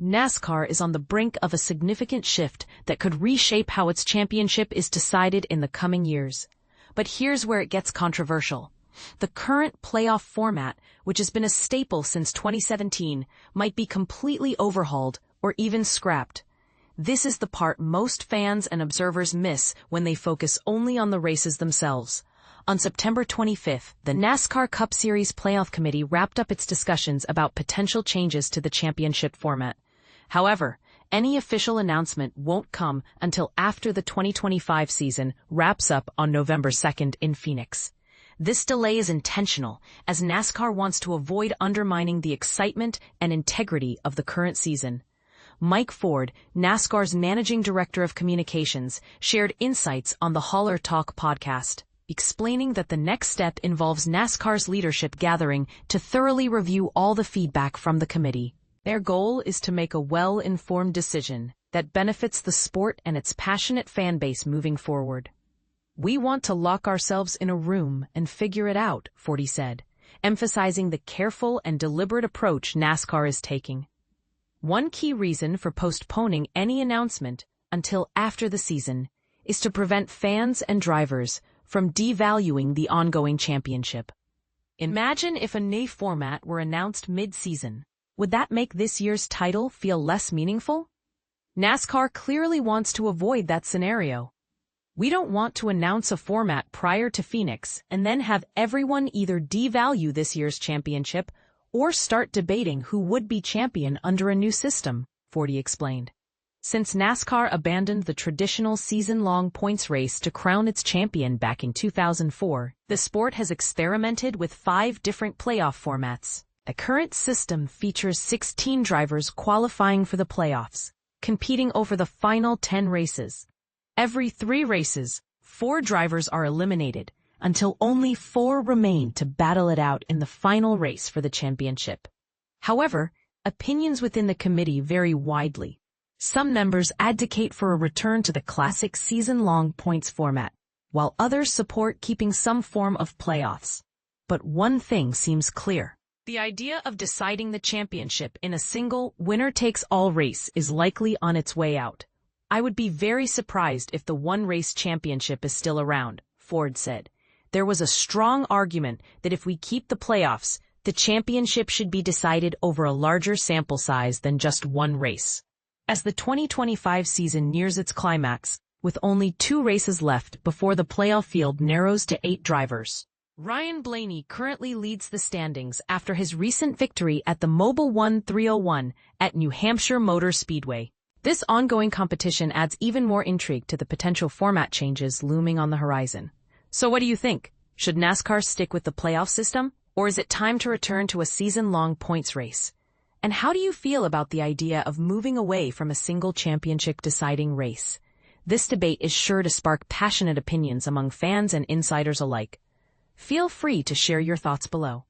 NASCAR is on the brink of a significant shift that could reshape how its championship is decided in the coming years. But here's where it gets controversial. The current playoff format, which has been a staple since 2017, might be completely overhauled or even scrapped. This is the part most fans and observers miss when they focus only on the races themselves. On September 25th, the NASCAR Cup Series Playoff Committee wrapped up its discussions about potential changes to the championship format. However, any official announcement won't come until after the 2025 season wraps up on November 2nd in Phoenix. This delay is intentional, as NASCAR wants to avoid undermining the excitement and integrity of the current season. Mike Ford, NASCAR's managing director of communications, shared insights on the Hauler Talk podcast, explaining that the next step involves NASCAR's leadership gathering to thoroughly review all the feedback from the committee. Their goal is to make a well-informed decision that benefits the sport and its passionate fan base moving forward. "We want to lock ourselves in a room and figure it out," Fordy said, emphasizing the careful and deliberate approach NASCAR is taking. One key reason for postponing any announcement until after the season is to prevent fans and drivers from devaluing the ongoing championship. Imagine if a new format were announced mid-season. Would that make this year's title feel less meaningful? NASCAR clearly wants to avoid that scenario. "We don't want to announce a format prior to Phoenix and then have everyone either devalue this year's championship or start debating who would be champion under a new system," Fordy explained. Since NASCAR abandoned the traditional season-long points race to crown its champion back in 2004, the sport has experimented with 5 different playoff formats. The current system features 16 drivers qualifying for the playoffs, competing over the final 10 races. Every 3 races, 4 drivers are eliminated, until only 4 remain to battle it out in the final race for the championship. However, opinions within the committee vary widely. Some members advocate for a return to the classic season-long points format, while others support keeping some form of playoffs. But one thing seems clear. The idea of deciding the championship in a single winner-takes-all race is likely on its way out. "I would be very surprised if the one-race championship is still around," Ford said. "There was a strong argument that if we keep the playoffs, the championship should be decided over a larger sample size than just one race." As the 2025 season nears its climax, with only 2 races left before the playoff field narrows to 8 drivers, Ryan Blaney currently leads the standings after his recent victory at the Mobil 1 301 at New Hampshire Motor Speedway. This ongoing competition adds even more intrigue to the potential format changes looming on the horizon. So what do you think? Should NASCAR stick with the playoff system, or is it time to return to a season-long points race? And how do you feel about the idea of moving away from a single championship deciding race? This debate is sure to spark passionate opinions among fans and insiders alike. Feel free to share your thoughts below.